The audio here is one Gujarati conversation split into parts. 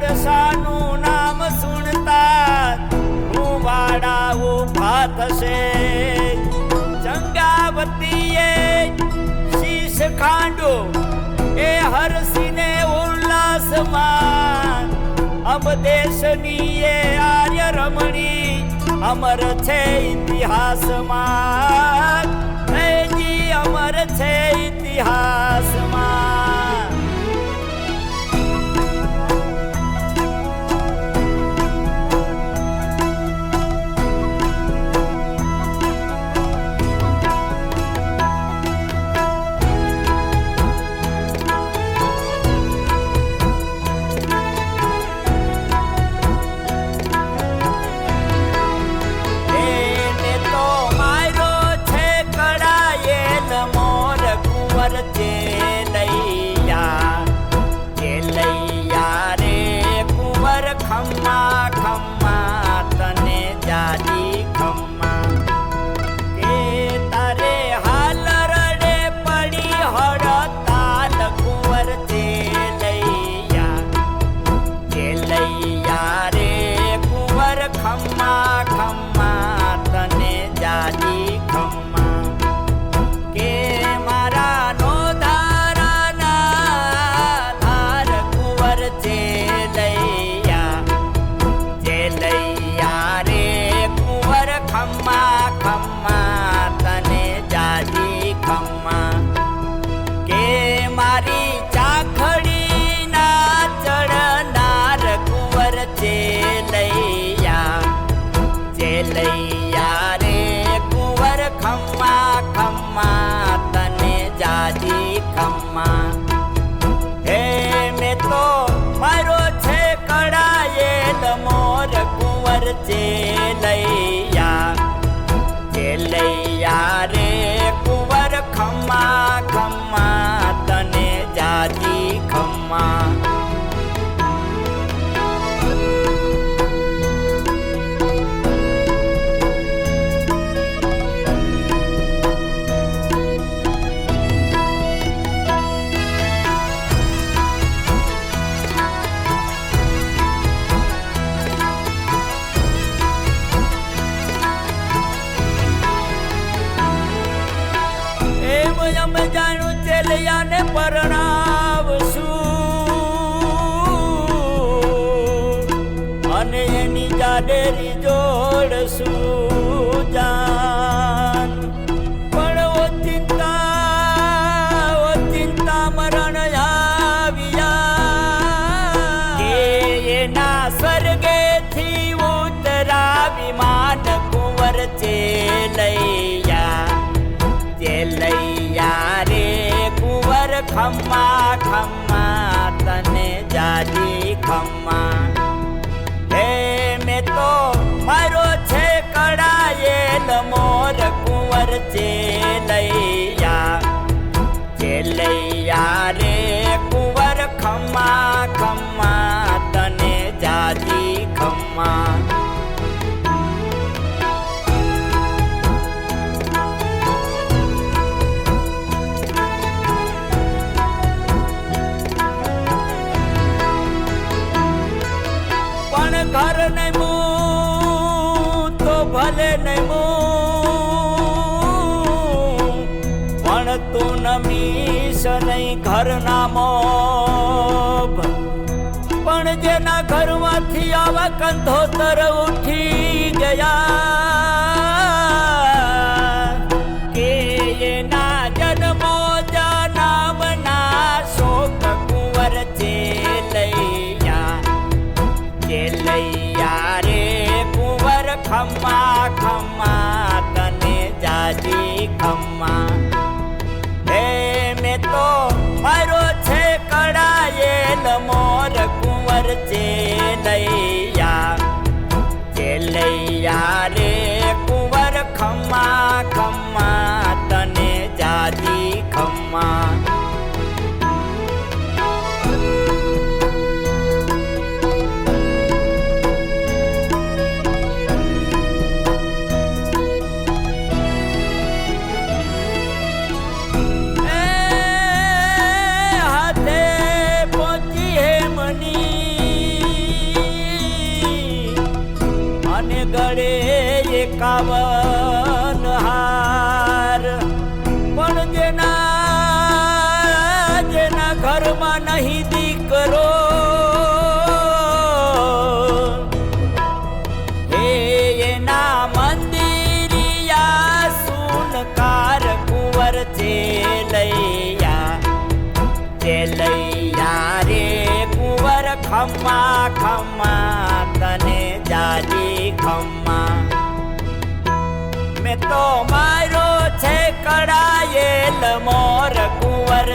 ખાલસાનું નામ સુણતા રૂવાડા ઉભા થશે. જંગાવતીએ શીશ ખાંડો એ હરસીને ઉલ્લાસમાં. અબદેશની એ આર્ય રમણી અમર છે ઇતિહાસમાં. જી અમર છે ઇતિહાસમાં. ખમ્મા ખમ્મા તને જાજી ખમ્મા. કે તારે હાલ રડે પડી હડતાલ કુંવર ચેલૈયા રે કુંવર ખમ્મા ખમ્મા તને જાજી ખમ્મા. કે મારા નો ધારાના ધાર કુંવર ખમ્મા ખમ્મા તને જાજી ખમ્મા. કે મારી ચાખડીના ચડનાર કુંવર ચેલૈયા રે કુંવર ખમ્મા ખમ્મા તને જાજી ખમ્મા. હે મેં તો મારો છે કડાયેલ મોર કુંવર ચેલૈયા રે કુંવર ખમ્મા ખમ્મા તને જાજી ખમ્મા. અમે જાણું ચેલૈયાને પરણાવશું અને એની જાડેરી જોડશું જાન. પણ ઓ ચિંતા મરણ આવ્યા. કે એના સ્વર્ગેથી ઉતરા વિમાન કુંવર ચેલૈયા રે કુંવર ખમ્મા ખમ્મા તને જાજી ખમ્મા. હે મેં તો મારો છે કડાયેલ મોર કુંવર ચેલૈયા રે કુંવર ખમ્મા ખમ્મા તને જાજી ખમ્મા. ઘર નહીં મું તો ભલે નહીં મું, પણ તું નમીશ નહીં ઘરના મોભ. પણ જેના ઘરમાંથી આવા કંધોતર ઉઠી ગયા. કે એના જન્મો જનામના શોક કુંવર ચેલૈયા રે કુંવર ખમ્મા ખમ્મા તને જાજી ખમ્મા. હે મેં તો મારો છે કડાયેલ મોર કુંવર ચેલૈયા રે કુંવર ખમ્મા ખમ્મા તને જાજી ખમ્મા. 51 હાર. પણ જેના ઘરમાં નહીં દીકરો, હે એના મંદિરિયા સુનકાર કુંવર ચેલૈયા રે કુંવર ખમ્મા ખમ્મા તને જાજી ખમ્મા. મેં તો મારો છે કડાયેલ મોર કુંવર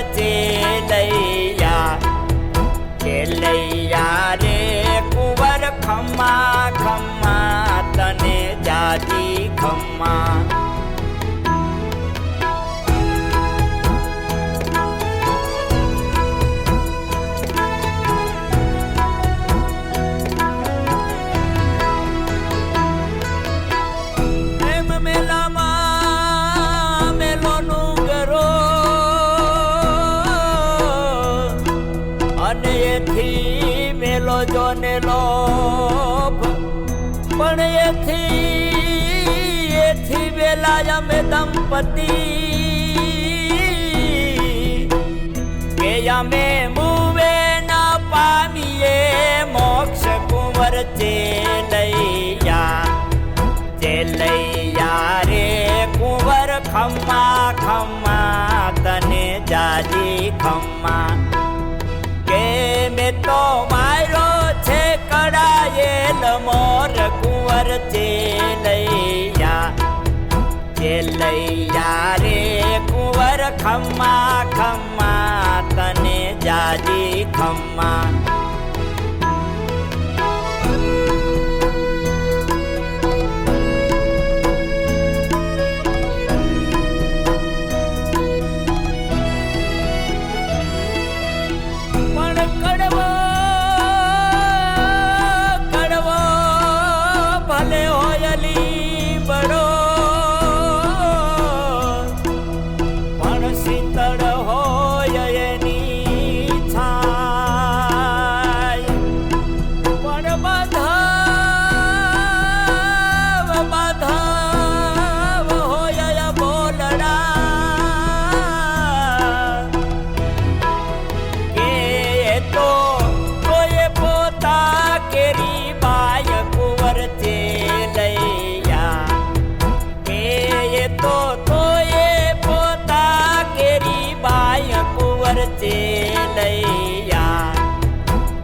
ચેલૈયા રે કુંવર ખમ્મા ખમ્મા તને જાજી ખમ્મા. મેલો જોને લોભ, પણ એથી વેલા અમે દંપતી કે અમે મુવે ના પામીએ મોક્ષ કુંવર ચેલૈયા રે કુંવર ખમ્મા ખમ્મા તને જાજી ખમ્મા. કે મેં તો મારો છે કડાયેલ મોર કુંવર ચેલૈયા રે કુંવર ખમ્મા ખમ્મા તને જાજી ખમ્મા.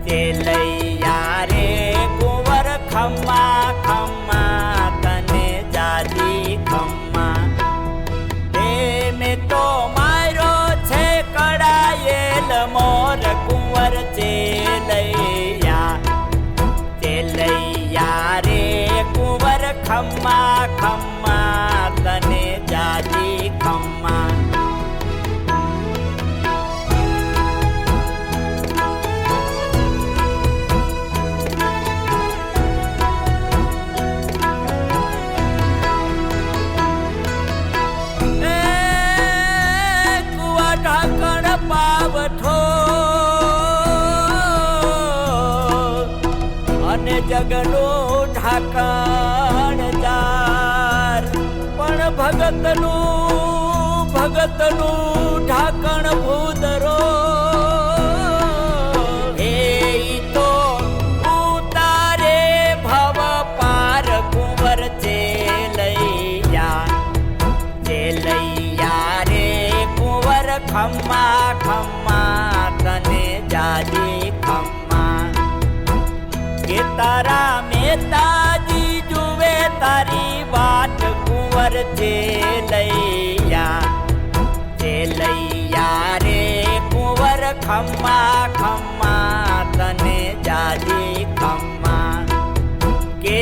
ચેલૈયા રે કુંવર ખમ્મા ખમ્મા તને જાજી ખમ્મા. હે મેં તો મારો છે કડાયેલ મોર કુંવર ચેલૈયા રે કુંવર ખમ્મા ખમ્મા તને જાજી ખમ્મા. અને જગનું ઢાકણ જાર, પણ ભગતનું ઢાકણ ભૂદરો. હે તો ઉતારે ભવ પાર કુંવર ચેલૈયા રે કુંવર ખમ્મા ખમ્મા તને જાજી ખમ્મા. કે તારા મેતાજી જુએ તારી વાટ કુંવર ચેલૈયા રે કુંવર ખમ્મા ખમ્મા તને જાજી ખમ્મા. કે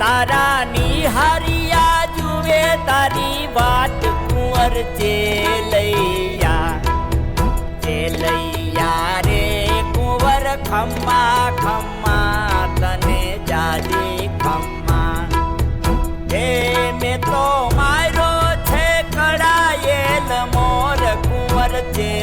તારા નિહારિયા જુએ તારી વાટ કુંવર ચેલૈયા રે કુંવર ખમ્મા ખમ્મા તને જાજી ખમ્મા. હે મેં તો મારો છે કડાયેલ મોર કુંવર ચેલૈયા